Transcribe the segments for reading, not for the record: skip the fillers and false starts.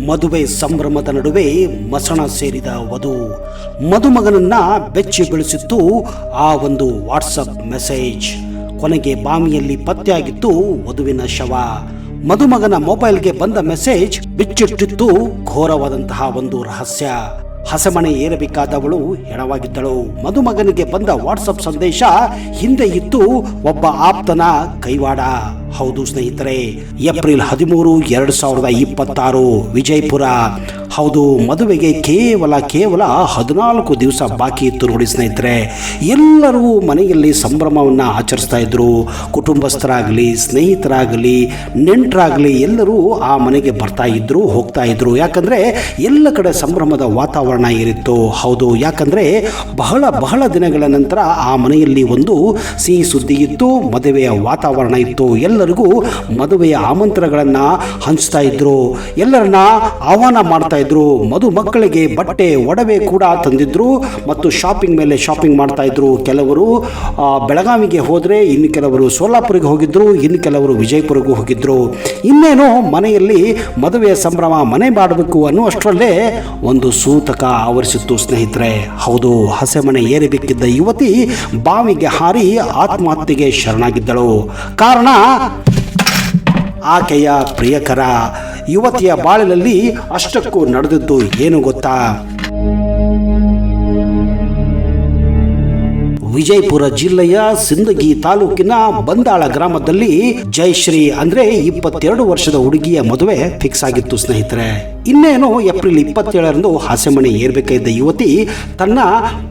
ಮದುವೆ ಸಂಭ್ರಮದ ನಡುವೆ ಮಸಣ ಸೇರಿದ ವಧು ಮದುಮಗನನ್ನ ಬೆಚ್ಚಿ ಬೀಳಿಸಿತ್ತು ಆ ಒಂದು ವಾಟ್ಸಪ್ ಮೆಸೇಜ್. ಕೊನೆಗೆ ಬಾವಿಯಲ್ಲಿ ಪತ್ತೆಯಾಗಿತ್ತು ವಧುವಿನ ಶವ. ಮದುಮಗನ ಮೊಬೈಲ್ಗೆ ಬಂದ ಮೆಸೇಜ್ ಬಿಚ್ಚಿಟ್ಟಿತ್ತು ಘೋರವಾದಂತಹ ಒಂದು ರಹಸ್ಯ. ಹಸೆಮಣೆ ಏರಬೇಕಾದವಳು ಹೆಣವಾಗಿದ್ದಳು. ಮದುಮಗನಿಗೆ ಬಂದ ವಾಟ್ಸಪ್ ಸಂದೇಶ ಹಿಂದೆ ಇತ್ತು ಒಬ್ಬ ಆಪ್ತನ ಕೈವಾಡ. ಹೌದು ಸ್ನೇಹಿತರೆ, ಏಪ್ರಿಲ್ 13, 2026 ವಿಜಯಪುರ. ಹೌದು, ಮದುವೆಗೆ ಕೇವಲ 14 ದಿವಸ ಬಾಕಿ ಇತ್ತು ನೋಡಿ ಸ್ನೇಹಿತರೆ. ಎಲ್ಲರೂ ಮನೆಯಲ್ಲಿ ಸಂಭ್ರಮವನ್ನು ಆಚರಿಸ್ತಾ ಇದ್ರು. ಕುಟುಂಬಸ್ಥರಾಗಲಿ, ಸ್ನೇಹಿತರಾಗಲಿ, ನೆಂಟರಾಗಲಿ ಎಲ್ಲರೂ ಆ ಮನೆಗೆ ಬರ್ತಾ ಇದ್ರು, ಹೋಗ್ತಾ ಇದ್ರು. ಯಾಕಂದ್ರೆ ಎಲ್ಲ ಕಡೆ ಸಂಭ್ರಮದ ವಾತಾವರಣ ಏರಿತ್ತು. ಹೌದು, ಯಾಕಂದ್ರೆ ಬಹಳ ದಿನಗಳ ನಂತರ ಆ ಮನೆಯಲ್ಲಿ ಒಂದು ಸಿಹಿ ಸುದ್ದಿ ಇತ್ತು, ಮದುವೆಯ ವಾತಾವರಣ ಇತ್ತು. ಎಲ್ಲರಿಗೂ ಮದುವೆಯ ಆಮಂತ್ರಣಗಳನ್ನ ಹಂಚ್ತಾ ಇದ್ರು, ಎಲ್ಲರನ್ನ ಆಹ್ವಾನ ಮಾಡ್ತಾ ಇದ್ರು. ಮಕ್ಕಳಿಗೆ ಬಟ್ಟೆ ಒಡವೆ ಕೂಡ ತಂದಿದ್ರು ಮತ್ತು ಶಾಪಿಂಗ್ ಮೇಲೆ ಶಾಪಿಂಗ್ ಮಾಡ್ತಾ ಇದ್ರು. ಕೆಲವರು ಬೆಳಗಾವಿಗೆ ಹೋದ್ರೆ, ಇನ್ನು ಕೆಲವರು ಸೋಲಾಪುರಿಗೆ ಹೋಗಿದ್ರು, ಇನ್ನು ಕೆಲವರು ವಿಜಯಪುರಗೂ ಹೋಗಿದ್ರು. ಇನ್ನೇನು ಮನೆಯಲ್ಲಿ ಮದುವೆಯ ಸಂಭ್ರಮ ಮನೆ ಮಾಡಬೇಕು ಅನ್ನುವಷ್ಟರಲ್ಲೇ ಒಂದು ಸೂತಕ ಆವರಿಸಿತ್ತು ಸ್ನೇಹಿತರೆ. ಹೌದು, ಹಸೆಮಣೆ ಏರಬೇಕಿದ್ದ ಯುವತಿ ಬಾವಿಗೆ ಹಾರಿ ಆತ್ಮಹತ್ಯೆಗೆ ಶರಣಾಗಿದ್ದಳು. ಕಾರಣ ಆಕೆಯ ಪ್ರಿಯಕರ. ಯುವತಿಯ ಬಾಳಿನಲ್ಲಿ ಅಷ್ಟಕ್ಕೂ ನಡೆದದ್ದು ಏನು ಗೊತ್ತಾ? ವಿಜಯಪುರ ಜಿಲ್ಲೆಯ ಸಿಂದಗಿ ತಾಲೂಕಿನ ಬಂದಾಳ ಗ್ರಾಮದಲ್ಲಿ ಜಯಶ್ರೀ ಅಂದ್ರೆ 22 ವರ್ಷದ ಹುಡುಗಿಯ ಮದುವೆ ಫಿಕ್ಸ್ ಆಗಿತ್ತು ಸ್ನೇಹಿತರೆ. ಇನ್ನೇನು ಏಪ್ರಿಲ್ 27ರಂದು ಹಸೆಮಣೆ ಏರ್ಬೇಕಾಗಿದ್ದ ಯುವತಿ ತನ್ನ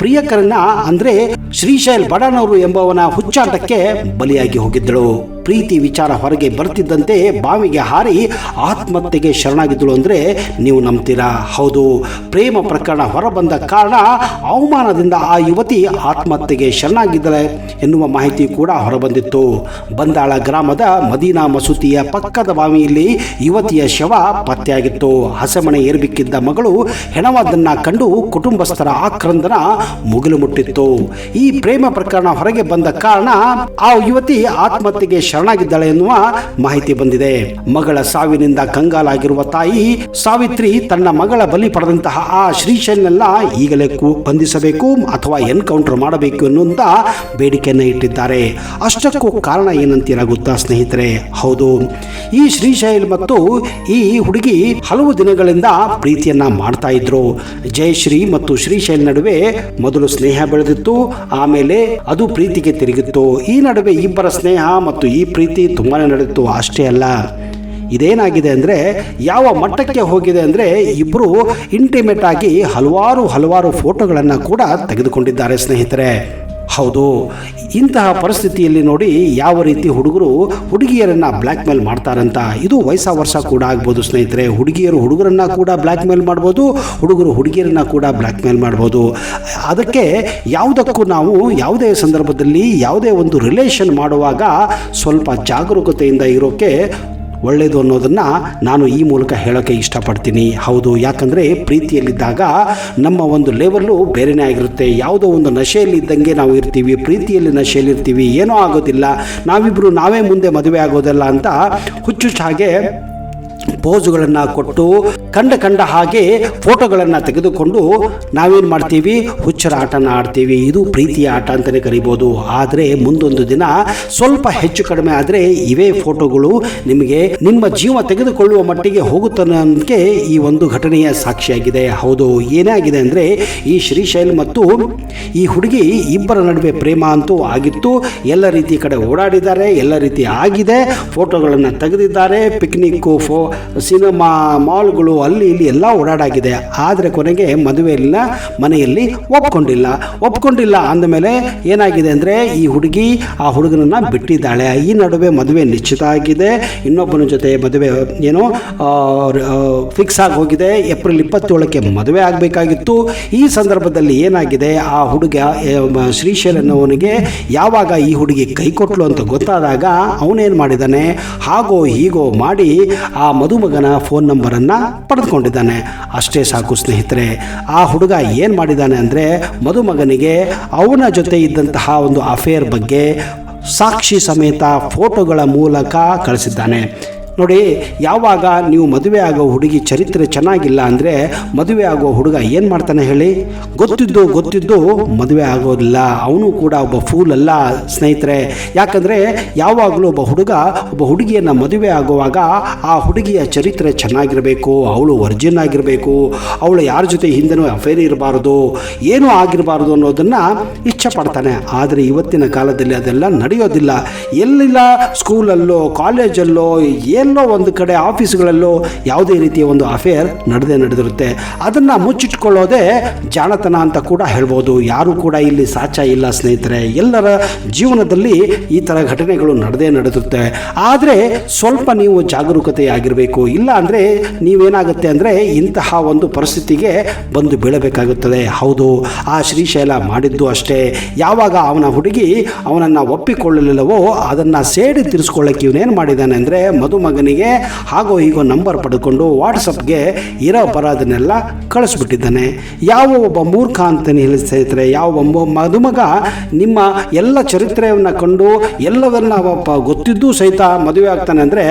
ಪ್ರಿಯಕರನ್ನ ಅಂದ್ರೆ ಶ್ರೀಶೈಲ್ ಬಡಾನವರು ಎಂಬವನ ಹುಚ್ಚಾಟಕ್ಕೆ ಬಲಿಯಾಗಿ ಹೋಗಿದ್ದಳು. ಪ್ರೀತಿ ವಿಚಾರ ಹೊರಗೆ ಬರ್ತಿದ್ದಂತೆ ಬಾವಿಗೆ ಹಾರಿ ಆತ್ಮಹತ್ಯೆಗೆ ಶರಣಾಗಿದ್ದಳು ಅಂದ್ರೆ ನೀವು ನಂಬ್ತೀರಾ? ಹೌದು, ಪ್ರೇಮ ಪ್ರಕರಣ ಹೊರಬಂದ ಕಾರಣ ಅವಮಾನದಿಂದ ಆ ಯುವತಿ ಆತ್ಮಹತ್ಯೆಗೆ ಶರಣಾಗಿದ್ದಳೆ ಎನ್ನುವ ಮಾಹಿತಿ ಕೂಡ ಹೊರಬಂದಿತ್ತು. ಬಂದಾಳ ಗ್ರಾಮದ ಮದೀನಾ ಮಸೂತಿಯ ಪಕ್ಕದ ಬಾವಿಯಲ್ಲಿ ಯುವತಿಯ ಶವ ಪತ್ತೆಯಾಗಿತ್ತು. ಹಸೆಮಣೆ ಏರ್ಬೇಕಿದ್ದ ಮಗಳು ಹೆಣವಾದನ್ನ ಕಂಡು ಕುಟುಂಬಸ್ಥರ ಆಕ್ರಂದನ ಮುಗಿಲು ಮುಟ್ಟಿತ್ತು. ಈ ಪ್ರೇಮ ಪ್ರಕರಣ ಹೊರಗೆ ಬಂದ ಕಾರಣ ಆ ಯುವತಿ ಆತ್ಮಹತ್ಯೆಗೆ ಶರಣಾಗಿದ್ದಾಳೆ ಎನ್ನುವ ಮಾಹಿತಿ ಬಂದಿದೆ. ಮಗಳ ಸಾವಿನಿಂದ ಕಂಗಾಲಾಗಿರುವ ತಾಯಿ ಸಾವಿತ್ರಿ ತನ್ನ ಮಗಳ ಬಲಿ ಪಡೆದಂತಹ ಆ ಶ್ರೀಶೈಲ್ನೆಲ್ಲ ಈಗಲೇ ಬಂಧಿಸಬೇಕು ಅಥವಾ ಎನ್ಕೌಂಟರ್ ಮಾಡಬೇಕು ಎನ್ನುವಂತ ಬೇಡಿಕೆಯನ್ನು ಇಟ್ಟಿದ್ದಾರೆ. ಅಷ್ಟಕ್ಕೂ ಕಾರಣ ಏನಂತೀರಾ ಗೊತ್ತಾ ಸ್ನೇಹಿತರೆ? ಹೌದು, ಈ ಶ್ರೀಶೈಲ್ ಮತ್ತು ಈ ಹುಡುಗಿ ಹಲವು ದಿನಗಳಿಂದ ಪ್ರೀತಿಯನ್ನ ಮಾಡ್ತಾ ಇದ್ರು. ಜಯಶ್ರೀ ಮತ್ತು ಶ್ರೀಶೈಲ್ ನಡುವೆ ಮೊದಲು ಸ್ನೇಹ ಬೆಳೆದಿತ್ತು, ಆಮೇಲೆ ಅದು ಪ್ರೀತಿಗೆ ತಿರುಗಿತ್ತು. ಈ ನಡುವೆ ಇಬ್ಬರ ಸ್ನೇಹ ಮತ್ತು ಈ ಪ್ರೀತಿ ತುಂಬಾನೇ ನಡೆದಿತ್ತು. ಅಷ್ಟೇ ಅಲ್ಲ, ಇದೇನಾಗಿದೆ ಅಂದರೆ ಯಾವ ಮಟ್ಟಕ್ಕೆ ಹೋಗಿದೆ ಅಂದರೆ ಇಬ್ಬರು ಇಂಟಿಮೇಟ್ ಆಗಿ ಹಲವಾರು ಫೋಟೋಗಳನ್ನು ಕೂಡ ತೆಗೆದುಕೊಂಡಿದ್ದಾರೆ ಸ್ನೇಹಿತರೆ. ಹೌದು, ಇಂತಹ ಪರಿಸ್ಥಿತಿಯಲ್ಲಿ ನೋಡಿ ಯಾವ ರೀತಿ ಹುಡುಗರು ಹುಡುಗಿಯರನ್ನ ಬ್ಲ್ಯಾಕ್ ಮೇಲ್ ಮಾಡ್ತಾರಂತ. ಇದು ವರ್ಷ ಕೂಡ ಆಗ್ಬೋದು ಸ್ನೇಹಿತರೆ. ಹುಡುಗಿಯರು ಹುಡುಗರನ್ನ ಕೂಡ ಬ್ಲ್ಯಾಕ್ ಮೇಲ್ ಮಾಡ್ಬೋದು, ಹುಡುಗರು ಹುಡುಗಿಯರನ್ನ ಕೂಡ ಬ್ಲ್ಯಾಕ್ ಮೇಲ್ ಮಾಡ್ಬೋದು. ಅದಕ್ಕೆ ಯಾವುದಕ್ಕೂ ನಾವು ಯಾವುದೇ ಸಂದರ್ಭದಲ್ಲಿ ಯಾವುದೇ ಒಂದು ರಿಲೇಷನ್ ಮಾಡುವಾಗ ಸ್ವಲ್ಪ ಜಾಗರೂಕತೆಯಿಂದ ಇರೋಕೆ ಒಳ್ಳೆಯದು ಅನ್ನೋದನ್ನು ನಾನು ಈ ಮೂಲಕ ಹೇಳೋಕ್ಕೆ ಇಷ್ಟಪಡ್ತೀನಿ. ಹೌದು, ಯಾಕಂದರೆ ಪ್ರೀತಿಯಲ್ಲಿದ್ದಾಗ ನಮ್ಮ ಒಂದು ಲೆವೆಲ್ಲು ಬೇರೆಯೇ ಆಗಿರುತ್ತೆ. ಯಾವುದೋ ಒಂದು ನಶೆಯಲ್ಲಿ ಇದ್ದಂಗೆ ನಾವು ಇರ್ತೀವಿ, ಪ್ರೀತಿಯಲ್ಲಿ ನಶೆಯಲ್ಲಿ ಇರ್ತೀವಿ, ಏನೂ ಆಗೋದಿಲ್ಲ, ನಾವಿಬ್ಬರು ನಾವೇ ಮುಂದೆ ಮದುವೆ ಆಗೋದಿಲ್ಲ ಅಂತ ಹುಚ್ಚುಚ್ಚಾಗೆ ಪೋಜುಗಳನ್ನು ಕೊಟ್ಟು ಕಂಡ ಹಾಗೆ ಫೋಟೋಗಳನ್ನು ತೆಗೆದುಕೊಂಡು ನಾವೇನು ಮಾಡ್ತೀವಿ, ಹುಚ್ಚರ ಆಟನ ಆಡ್ತೀವಿ. ಇದು ಪ್ರೀತಿಯ ಆಟ ಅಂತಲೇ ಕರಿಬೋದು. ಆದರೆ ಮುಂದೊಂದು ದಿನ ಸ್ವಲ್ಪ ಹೆಚ್ಚು ಕಡಿಮೆ ಆದರೆ ಇವೇ ಫೋಟೋಗಳು ನಿಮಗೆ ನಿಮ್ಮ ಜೀವ ತೆಗೆದುಕೊಳ್ಳುವ ಮಟ್ಟಿಗೆ ಹೋಗುತ್ತನ್ನೋದಕ್ಕೆ ಈ ಒಂದು ಘಟನೆಯ ಸಾಕ್ಷಿಯಾಗಿದೆ. ಹೌದು, ಏನೇ ಆಗಿದೆ ಅಂದರೆ ಈ ಶ್ರೀಶೈಲ್ ಮತ್ತು ಈ ಹುಡುಗಿ ಇಬ್ಬರ ನಡುವೆ ಪ್ರೇಮ ಅಂತೂ ಆಗಿತ್ತು. ಎಲ್ಲ ರೀತಿ ಕಡೆ ಓಡಾಡಿದ್ದಾರೆ, ಎಲ್ಲ ರೀತಿ ಆಗಿದೆ, ಫೋಟೋಗಳನ್ನು ತೆಗೆದಿದ್ದಾರೆ, ಪಿಕ್ನಿಕ್ಕು, ಸಿನಿಮಾ, ಮಾಲ್ಗಳು, ಅಲ್ಲಿ ಇಲ್ಲಿ ಎಲ್ಲ ಓಡಾಡಾಗಿದೆ. ಆದರೆ ಕೊನೆಗೆ ಮದುವೆಯಲ್ಲ, ಮನೆಯಲ್ಲಿ ಒಪ್ಕೊಂಡಿಲ್ಲ ಅಂದಮೇಲೆ ಏನಾಗಿದೆ ಅಂದರೆ ಈ ಹುಡುಗಿ ಆ ಹುಡುಗನನ್ನು ಬಿಟ್ಟಿದ್ದಾಳೆ. ಈ ನಡುವೆ ಮದುವೆ ನಿಶ್ಚಿತ ಆಗಿದೆ, ಇನ್ನೊಬ್ಬನ ಜೊತೆ ಮದುವೆ ಏನೋ ಫಿಕ್ಸ್ ಆಗಿ ಹೋಗಿದೆ. ಏಪ್ರಿಲ್ 27ಕ್ಕೆ ಮದುವೆ ಆಗಬೇಕಾಗಿತ್ತು. ಈ ಸಂದರ್ಭದಲ್ಲಿ ಏನಾಗಿದೆ, ಆ ಹುಡುಗ ಶ್ರೀಶೈಲ್ ಅನ್ನೋವನಿಗೆ ಯಾವಾಗ ಈ ಹುಡುಗಿ ಕೈ ಕೊಟ್ಟಳು ಅಂತ ಗೊತ್ತಾದಾಗ ಅವನೇನು ಮಾಡಿದ್ದಾನೆ, ಹಾಗೋ ಹೀಗೋ ಮಾಡಿ ಆ ಮದುಮಗನ ಫೋನ್ ನಂಬರನ್ನು ಪಡೆದುಕೊಂಡಿದ್ದಾನೆ. ಅಷ್ಟೇ ಸಾಕು ಸ್ನೇಹಿತರೆ. ಆ ಹುಡುಗ ಏನು ಮಾಡಿದ್ದಾನೆ ಅಂದರೆ ಮದುಮಗನಿಗೆ ಅವನ ಜೊತೆ ಇದ್ದಂತಹ ಒಂದು ಅಫೇರ್ ಬಗ್ಗೆ ಸಾಕ್ಷಿ ಸಮೇತ ಫೋಟೋಗಳ ಮೂಲಕ ಕಳಿಸಿದ್ದಾನೆ. ನೋಡಿ, ಯಾವಾಗ ನೀವು ಮದುವೆ ಆಗೋ ಹುಡುಗಿ ಚರಿತ್ರೆ ಚೆನ್ನಾಗಿಲ್ಲ ಅಂದರೆ ಮದುವೆ ಆಗೋ ಹುಡುಗ ಏನು ಮಾಡ್ತಾನೆ ಹೇಳಿ? ಗೊತ್ತಿದ್ದು ಮದುವೆ ಆಗೋದಿಲ್ಲ. ಅವನು ಕೂಡ ಒಬ್ಬ ಫೂಲ್ ಅಲ್ಲ ಸ್ನೇಹಿತರೆ. ಯಾಕಂದರೆ ಯಾವಾಗಲೂ ಒಬ್ಬ ಹುಡುಗ ಒಬ್ಬ ಹುಡುಗಿಯನ್ನು ಮದುವೆ ಆಗುವಾಗ ಆ ಹುಡುಗಿಯ ಚರಿತ್ರೆ ಚೆನ್ನಾಗಿರಬೇಕು, ಅವಳು ವರ್ಜಿನ್ ಆಗಿರಬೇಕು, ಅವಳು ಯಾರ ಜೊತೆ ಹಿಂದೆನೂ ಅಫೇರ್ ಇರಬಾರ್ದು, ಏನೂ ಆಗಿರಬಾರ್ದು ಅನ್ನೋದನ್ನು ಇಚ್ಛೆ ಪಡ್ತಾನೆ. ಆದರೆ ಇವತ್ತಿನ ಕಾಲದಲ್ಲಿ ಅದೆಲ್ಲ ನಡೆಯೋದಿಲ್ಲ. ಎಲ್ಲಿಲ್ಲ, ಸ್ಕೂಲಲ್ಲೋ ಕಾಲೇಜಲ್ಲೋ ಎಲ್ಲೋ ಒಂದು ಕಡೆ ಆಫೀಸ್ಗಳಲ್ಲೋ ಯಾವುದೇ ರೀತಿಯ ಒಂದು ಅಫೇರ್ ನಡೆದಿರುತ್ತೆ. ಅದನ್ನು ಮುಚ್ಚಿಟ್ಕೊಳ್ಳೋದೇ ಜಾಣತನ ಅಂತ ಕೂಡ ಹೇಳ್ಬೋದು. ಯಾರೂ ಕೂಡ ಇಲ್ಲಿ ಸಾಚ ಇಲ್ಲ ಸ್ನೇಹಿತರೆ. ಎಲ್ಲರ ಜೀವನದಲ್ಲಿ ಈ ಥರ ಘಟನೆಗಳು ನಡೆದಿರುತ್ತೆ. ಆದರೆ ಸ್ವಲ್ಪ ನೀವು ಜಾಗರೂಕತೆಯಾಗಿರಬೇಕು. ಇಲ್ಲ ಅಂದರೆ ನೀವೇನಾಗುತ್ತೆ ಅಂದರೆ ಇಂತಹ ಒಂದು ಪರಿಸ್ಥಿತಿಗೆ ಬಂದು ಬೀಳಬೇಕಾಗುತ್ತದೆ. ಹೌದು, ಆ ಶ್ರೀಶೈಲ ಮಾಡಿದ್ದು ಅಷ್ಟೇ. ಯಾವಾಗ ಅವನ ಹುಡುಗಿ ಅವನನ್ನು ಒಪ್ಪಿಕೊಳ್ಳಲಿಲ್ಲವೋ ಅದನ್ನು ಸೇಡಿ ತೀರಿಸ್ಕೊಳ್ಳೋಕ್ಕೆ ಇವನೇನು ಮಾಡಿದ್ದಾನೆ ಅಂದರೆ ಮದುಮಗನಿಗೆ ಹಾಗೋ ಹೀಗೋ ನಂಬರ್ ಪಡ್ಕೊಂಡು ವಾಟ್ಸಪ್ಗೆ ಇರೋ ಬರೋದನ್ನೆಲ್ಲ ಕಳಿಸ್ಬಿಟ್ಟಿದ್ದಾನೆ. ಯಾವ ಒಬ್ಬ ಮೂರ್ಖ ಅಂತಲೇ ಹೇಳಿ ಸ್ನೇಹಿತರೆ, ಯಾವ ಮದುಮಗ ನಿಮ್ಮ ಎಲ್ಲ ಚರಿತ್ರೆಯನ್ನು ಕಂಡು ಎಲ್ಲವನ್ನ ಗೊತ್ತಿದ್ದೂ ಸಹಿತ ಮದುವೆ ಆಗ್ತಾನೆ ಅಂದರೆ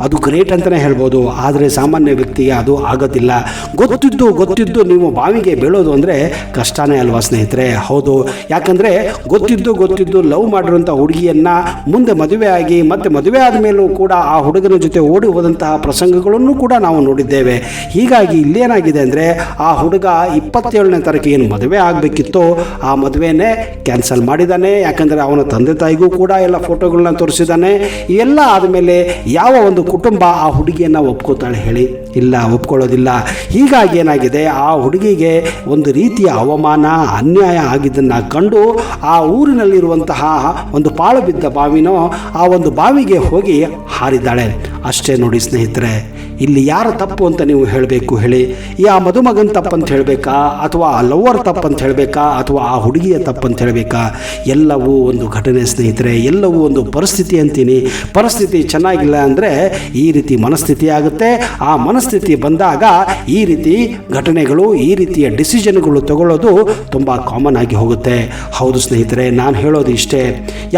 ಅದು ಗ್ರೇಟ್ ಅಂತಲೇ ಹೇಳ್ಬೋದು. ಆದರೆ ಸಾಮಾನ್ಯ ವ್ಯಕ್ತಿಗೆ ಅದು ಆಗೋದಿಲ್ಲ. ಗೊತ್ತಿದ್ದು ನೀವು ಬಾವಿಗೆ ಬೀಳೋದು ಅಂದರೆ ಕಷ್ಟನೇ ಅಲ್ವಾ ಸ್ನೇಹಿತರೆ? ಹೌದು, ಯಾಕಂದರೆ ಗೊತ್ತಿದ್ದು ಲವ್ ಮಾಡಿರುವಂಥ ಹುಡುಗಿಯನ್ನು ಮುಂದೆ ಮದುವೆ ಆಗಿ ಮತ್ತೆ ಮದುವೆ ಆದಮೇಲೂ ಕೂಡ ಆ ಹುಡುಗನ ಜೊತೆ ಓಡಿ ಹೋದಂತಹ ಪ್ರಸಂಗಗಳನ್ನು ಕೂಡ ನಾವು ನೋಡಿದ್ದೇವೆ. ಹೀಗಾಗಿ ಇಲ್ಲೇನಾಗಿದೆ ಅಂದರೆ ಆ ಹುಡುಗ 27ನೇ ತಾರೀಕಿಗೆ ಏನು ಮದುವೆ ಆಗಬೇಕಿತ್ತು ಆ ಮದುವೆನೇ ಕ್ಯಾನ್ಸಲ್ ಮಾಡಿದ್ದಾನೆ. ಯಾಕಂದರೆ ಅವನ ತಂದೆ ತಾಯಿಗೂ ಕೂಡ ಎಲ್ಲ ಫೋಟೋಗಳನ್ನ ತೋರಿಸಿದ್ದಾನೆ. ಇವೆಲ್ಲ ಆದಮೇಲೆ ಯಾವ ಒಂದು ಕುಟುಂಬ ಆ ಹುಡುಗಿಯನ್ನು ಒಪ್ಕೋತಾಳೆ ಹೇಳಿ? ಇಲ್ಲ, ಒಪ್ಕೊಳ್ಳೋದಿಲ್ಲ. ಹೀಗಾಗಿ ಏನಾಗಿದೆ, ಆ ಹುಡುಗಿಗೆ ಒಂದು ರೀತಿಯ ಅವಮಾನ ಅನ್ಯಾಯ ಆಗಿದ್ದನ್ನು ಕಂಡು ಆ ಊರಿನಲ್ಲಿರುವಂತಹ ಒಂದು ಪಾಳು ಬಿದ್ದ ಬಾವಿನೋ ಆ ಒಂದು ಬಾವಿಗೆ ಹೋಗಿ ಹಾರಿದ್ದಾಳೆ ಅಷ್ಟೇ. ನೋಡಿ ಸ್ನೇಹಿತರೆ, ಇಲ್ಲಿ ಯಾರ ತಪ್ಪು ಅಂತ ನೀವು ಹೇಳಬೇಕು ಹೇಳಿ? ಆ ಮದುಮಗನ ತಪ್ಪಂತ ಹೇಳಬೇಕಾ, ಅಥವಾ ಆ ಲವ್ವರ್ ತಪ್ಪಂತ ಹೇಳಬೇಕಾ, ಅಥವಾ ಆ ಹುಡುಗಿಯ ತಪ್ಪಂತ ಹೇಳಬೇಕಾ? ಎಲ್ಲವೂ ಒಂದು ಘಟನೆ ಸ್ನೇಹಿತರೆ, ಎಲ್ಲವೂ ಒಂದು ಪರಿಸ್ಥಿತಿ ಅಂತೀನಿ. ಪರಿಸ್ಥಿತಿ ಚೆನ್ನಾಗಿಲ್ಲ ಅಂದರೆ ಈ ರೀತಿ ಮನಸ್ಥಿತಿ ಆಗುತ್ತೆ. ಆ ಮನಸ್ಥಿತಿ ಬಂದಾಗ ಈ ರೀತಿ ಘಟನೆಗಳು, ಈ ರೀತಿಯ ಡಿಸಿಷನ್ಗಳು ತಗೊಳ್ಳೋದು ತುಂಬ ಕಾಮನ್ ಆಗಿ ಹೋಗುತ್ತೆ. ಹೌದು ಸ್ನೇಹಿತರೆ, ನಾನು ಹೇಳೋದು ಇಷ್ಟೇ.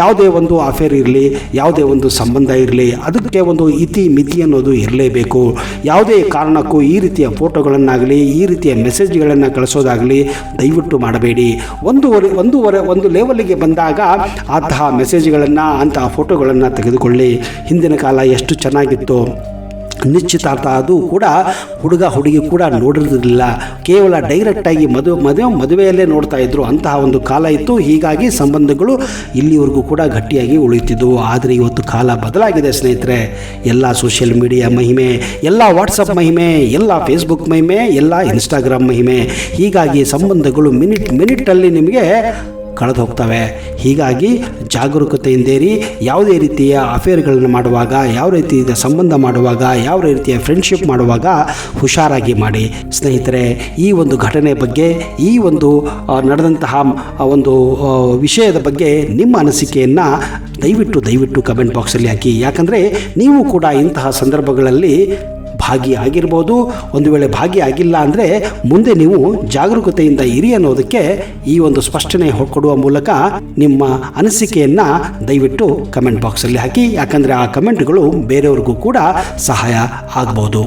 ಯಾವುದೇ ಒಂದು ಅಫೇರ್ ಇರಲಿ, ಯಾವುದೇ ಒಂದು ಸಂಬಂಧ ಇರಲಿ, ಅದಕ್ಕೆ ಒಂದು ಮಿತಿ ಅನ್ನೋದು ಇರಲೇಬೇಕು. ಯಾವುದೇ ಕಾರಣಕ್ಕೂ ಈ ರೀತಿಯ ಫೋಟೋಗಳನ್ನಾಗಲಿ ಈ ರೀತಿಯ ಮೆಸೇಜ್ಗಳನ್ನು ಕಳಿಸೋದಾಗಲಿ ದಯವಿಟ್ಟು ಮಾಡಬೇಡಿ. ಒಂದು ಲೆವೆಲ್ಗೆ ಬಂದಾಗ ಅಂತಹ ಮೆಸೇಜ್ಗಳನ್ನು ಅಂತಹ ಫೋಟೋಗಳನ್ನು ತೆಗೆದುಕೊಳ್ಳಿ. ಹಿಂದಿನ ಕಾಲ ಎಷ್ಟು ಚೆನ್ನಾಗಿತ್ತು. ನಿಶ್ಚಿತಾರ್ಥ ಅದು ಕೂಡ ಹುಡುಗ ಹುಡುಗಿ ಕೂಡ ನೋಡಿರಲಿಲ್ಲ. ಕೇವಲ ಡೈರೆಕ್ಟಾಗಿ ಮದುವೆಯಲ್ಲೇ ನೋಡ್ತಾ ಇದ್ರು. ಅಂತಹ ಒಂದು ಕಾಲ ಇತ್ತು. ಹೀಗಾಗಿ ಸಂಬಂಧಗಳು ಇಲ್ಲಿವರೆಗೂ ಕೂಡ ಗಟ್ಟಿಯಾಗಿ ಉಳಿಯುತ್ತಿದ್ದವು. ಆದರೆ ಇವತ್ತು ಕಾಲ ಬದಲಾಗಿದೆ ಸ್ನೇಹಿತರೆ. ಎಲ್ಲ ಸೋಷಿಯಲ್ ಮೀಡಿಯಾ ಮಹಿಮೆ, ಎಲ್ಲ ವಾಟ್ಸಪ್ ಮಹಿಮೆ, ಎಲ್ಲ ಫೇಸ್ಬುಕ್ ಮಹಿಮೆ, ಎಲ್ಲ ಇನ್ಸ್ಟಾಗ್ರಾಮ್ ಮಹಿಮೆ. ಹೀಗಾಗಿ ಸಂಬಂಧಗಳು ಮಿನಿಟಲ್ಲಿ ನಿಮಗೆ ಕಳೆದು ಹೋಗ್ತವೆ. ಹೀಗಾಗಿ ಜಾಗರೂಕತೆಯಿಂದೇರಿ. ಯಾವುದೇ ರೀತಿಯ ಅಫೇರ್ಗಳನ್ನು ಮಾಡುವಾಗ, ಯಾವ ರೀತಿಯ ಸಂಬಂಧ ಮಾಡುವಾಗ, ಯಾವ ರೀತಿಯ ಫ್ರೆಂಡ್ಶಿಪ್ ಮಾಡುವಾಗ ಹುಷಾರಾಗಿ ಮಾಡಿ ಸ್ನೇಹಿತರೆ. ಈ ಒಂದು ಘಟನೆ ಬಗ್ಗೆ, ಈ ಒಂದು ನಡೆದಂತಹ ಒಂದು ವಿಷಯದ ಬಗ್ಗೆ ನಿಮ್ಮ ಅನಿಸಿಕೆಯನ್ನು ದಯವಿಟ್ಟು ಕಮೆಂಟ್ ಬಾಕ್ಸಲ್ಲಿ ಹಾಕಿ. ಯಾಕಂದರೆ ನೀವು ಕೂಡ ಇಂತಹ ಸಂದರ್ಭಗಳಲ್ಲಿ ಭಾಗಿಯಾಗಿರ್ಬೋದು. ಒಂದು ವೇಳೆ ಭಾಗಿಯಾಗಿಲ್ಲ ಅಂದರೆ ಮುಂದೆ ನೀವು ಜಾಗರೂಕತೆಯಿಂದ ಇರಿ ಅನ್ನೋದಕ್ಕೆ ಈ ಒಂದು ಸ್ಪಷ್ಟನೆ ಕೊಡುವ ಮೂಲಕ ನಿಮ್ಮ ಅನಿಸಿಕೆಯನ್ನು ದಯವಿಟ್ಟು ಕಮೆಂಟ್ ಬಾಕ್ಸಲ್ಲಿ ಹಾಕಿ. ಯಾಕಂದರೆ ಆ ಕಮೆಂಟ್ಗಳು ಬೇರೆಯವ್ರಿಗೂ ಕೂಡ ಸಹಾಯ ಆಗ್ಬೋದು.